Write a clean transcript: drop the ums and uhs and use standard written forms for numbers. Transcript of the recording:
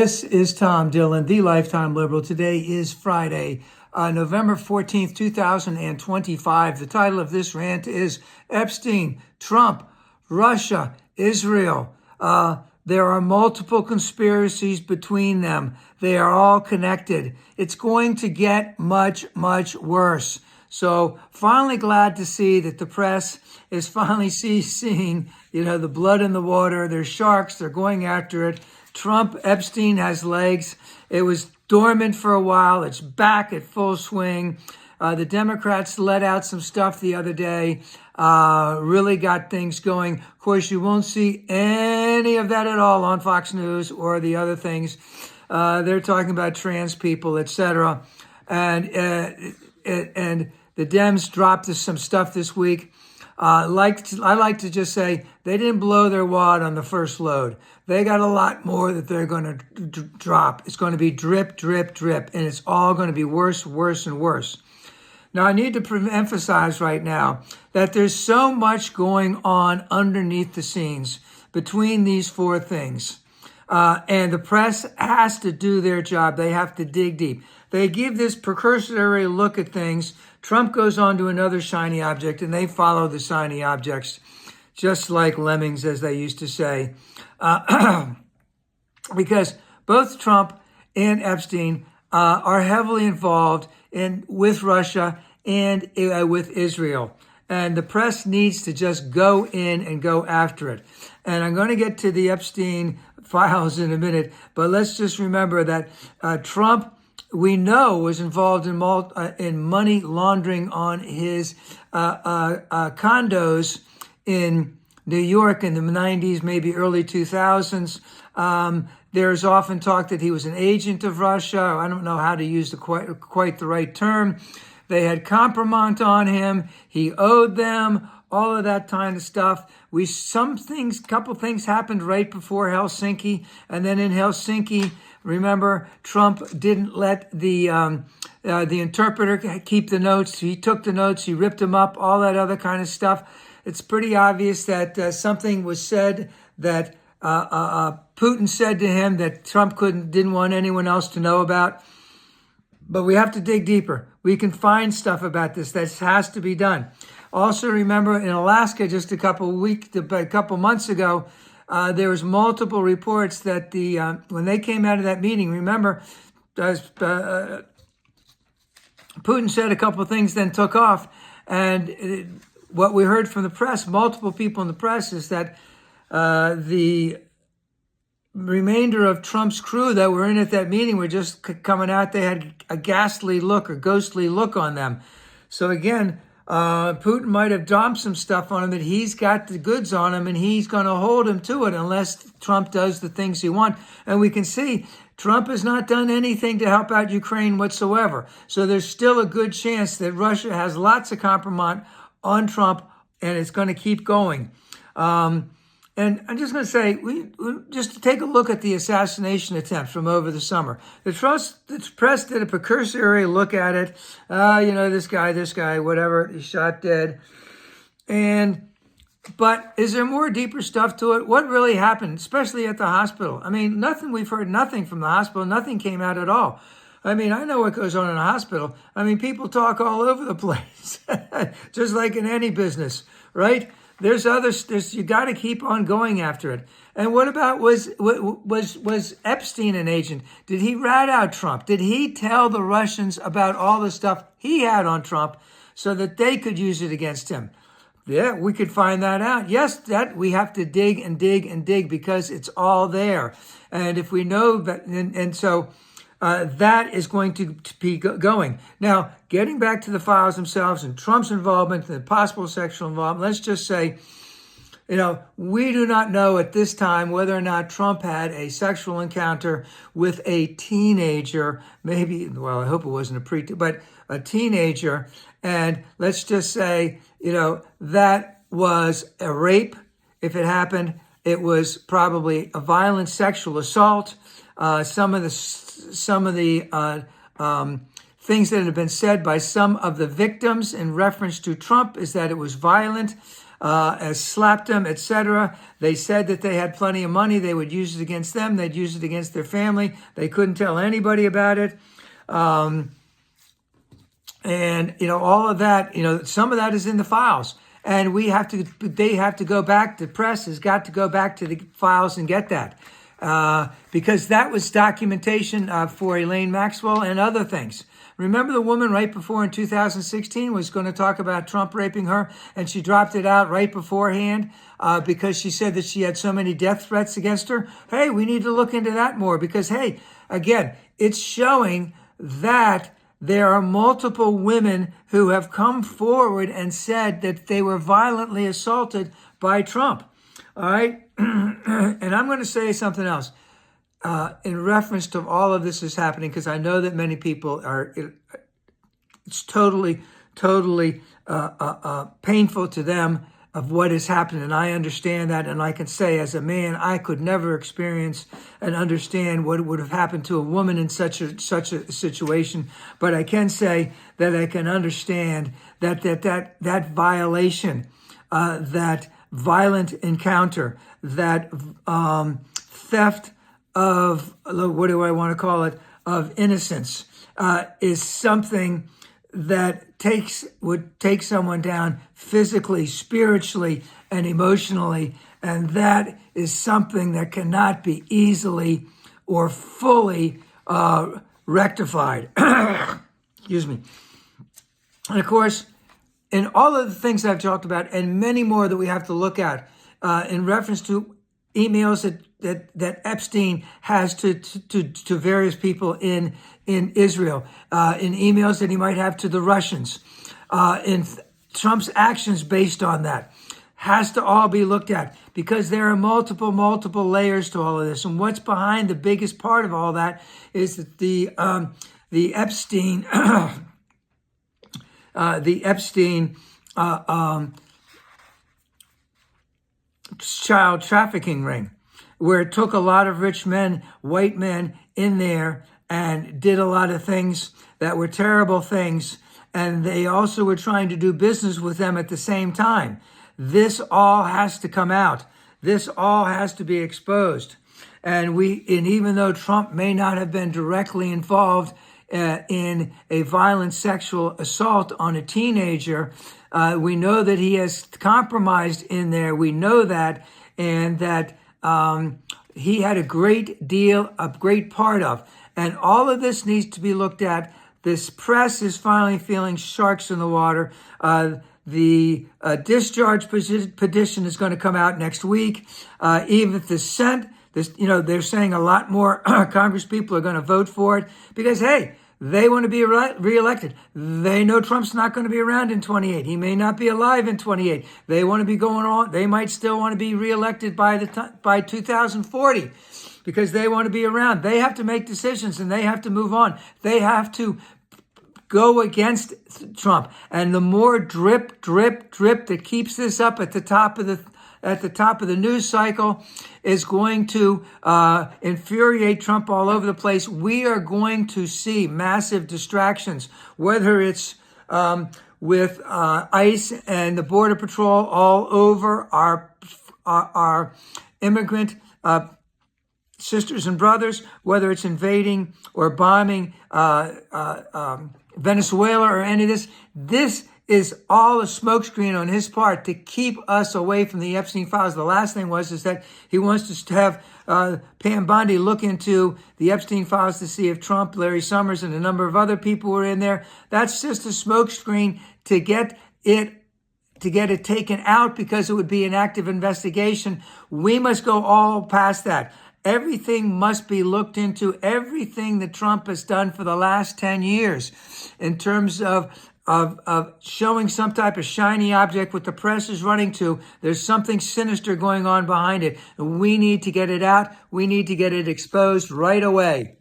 This is Tom Dillon, the Lifetime Liberal. Today is Friday, November 14th, 2025. The title of this rant is Epstein, Trump, Russia, Israel. There are multiple conspiracies between them. They are all connected. It's going to get much, much worse. So finally glad to see that the press is finally seeing, the blood in the water. There's sharks. They're going after it. Trump Epstein has legs. It was dormant for a while. It's back at full swing. The Democrats let out some stuff the other day, really got things going. Of course, you won't see any of that at all on Fox News or the other things. They're talking about trans people, etc. And the Dems dropped some stuff this week. I like to just say they didn't blow their wad on the first load. They got a lot more that they're going to drop. It's going to be drip, drip, drip, and it's all going to be worse, worse, and worse. Now, I need to emphasize right now that there's so much going on underneath the scenes between these four things. And the press has to do their job. They have to dig deep. They give this precursory look at things. Trump goes on to another shiny object, and they follow the shiny objects, just like lemmings, as they used to say. Because both Trump and Epstein are heavily involved with Russia and with Israel. And the press needs to just go in and go after it. And I'm going to get to the Epstein files in a minute, but let's just remember that Trump, we know, was involved in money laundering on his condos in New York in the 90s, maybe early 2000s. There's often talk that he was an agent of Russia. I don't know how to use quite the right term. They had compromise on him. He owed them, all of that kind of stuff. Couple things happened right before Helsinki. And then in Helsinki, remember, Trump didn't let the interpreter keep the notes. He took the notes, he ripped them up, all that other kind of stuff. It's pretty obvious that something was said that Putin said to him that Trump didn't want anyone else to know about. But we have to dig deeper. We can find stuff about this. That has to be done. Also, remember in Alaska, just a couple months ago, there was multiple reports that when they came out of that meeting, remember, Putin said a couple of things, then took off. And what we heard from the press, multiple people in the press, is that the remainder of Trump's crew that were in at that meeting were just coming out. They had a ghastly look or ghostly look on them. So again, Putin might have dumped some stuff on him that he's got the goods on him, and he's going to hold him to it unless Trump does the things he wants. And we can see Trump has not done anything to help out Ukraine whatsoever. So there's still a good chance that Russia has lots of compromise on Trump, and it's going to keep going. And I'm just going to say, just to take a look at the assassination attempts from over the summer. The press did a precursory look at it. This guy, whatever, he shot dead. But is there more deeper stuff to it? What really happened, especially at the hospital? I mean, we've heard nothing from the hospital. Nothing came out at all. I mean, I know what goes on in a hospital. I mean, people talk all over the place, just like in any business, right? There's you got to keep on going after it. And what about, was Epstein an agent? Did he rat out Trump? Did he tell the Russians about all the stuff he had on Trump so that they could use it against him? Yeah, we could find that out. Yes, that we have to dig and dig and dig because it's all there. And if we know that, and so that is going to be going. Now, getting back to the files themselves and Trump's involvement and possible sexual involvement, let's just say, we do not know at this time whether or not Trump had a sexual encounter with a teenager, maybe, well, I hope it wasn't but a teenager. And let's just say, that was a rape. If it happened, it was probably a violent sexual assault. Some of the things that have been said by some of the victims in reference to Trump is that it was violent. slapped them, etc. They said that they had plenty of money. They would use it against them. They'd use it against their family. They couldn't tell anybody about it. And, all of that, some of that is in the files. And they have to go back, the press has got to go back to the files and get that. Because that was documentation for Elaine Maxwell and other things. Remember the woman right before in 2016 was going to talk about Trump raping her, and she dropped it out right beforehand because she said that she had so many death threats against her? Hey, we need to look into that more because, hey, again, it's showing that there are multiple women who have come forward and said that they were violently assaulted by Trump. All right? And I'm going to say something else in reference to all of this is happening, because I know that many people it's totally painful to them of what has happened. And I understand that. And I can say as a man, I could never experience and understand what would have happened to a woman in such a situation. But I can say that I can understand that violation, that violent encounter, that theft of, what do I want to call it, of innocence, is something that would take someone down physically, spiritually, and emotionally. And that is something that cannot be easily or fully rectified. Excuse me. And of course, in all of the things I've talked about, and many more that we have to look at, in reference to emails that Epstein has to various people in Israel, in emails that he might have to the Russians, in Trump's actions based on that, has to all be looked at, because there are multiple layers to all of this. And what's behind the biggest part of all that is that the Epstein child trafficking ring, where it took a lot of rich men, white men in there, and did a lot of things that were terrible things. And they also were trying to do business with them at the same time. This all has to come out. This all has to be exposed. And even though Trump may not have been directly involved in a violent sexual assault on a teenager, we know that he has compromised in there. We know that, and that he had a great part of. And all of this needs to be looked at. This press is finally feeling sharks in the water. The discharge petition is going to come out next week. Even if the Senate, they're saying a lot more Congress people are going to vote for it because, hey, they want to be reelected. They know Trump's not going to be around in 28. He may not be alive in 28. They want to be going on. They might still want to be reelected by 2040 because they want to be around. They have to make decisions and they have to move on. They have to go against Trump. And the more drip that keeps this up at the top of the news cycle is going to infuriate Trump all over the place. We are going to see massive distractions, whether it's with ICE and the Border Patrol all over our immigrant sisters and brothers, whether it's invading or bombing Venezuela or any of this. This is all a smokescreen on his part to keep us away from the Epstein files. The last thing is that he wants us to have Pam Bondi look into the Epstein files to see if Trump, Larry Summers, and a number of other people were in there. That's just a smokescreen to get it taken out because it would be an active investigation. We must go all past that. Everything must be looked into, everything that Trump has done for the last 10 years in terms of showing some type of shiny object what the press is running to. There's something sinister going on behind it. And we need to get it out. We need to get it exposed right away.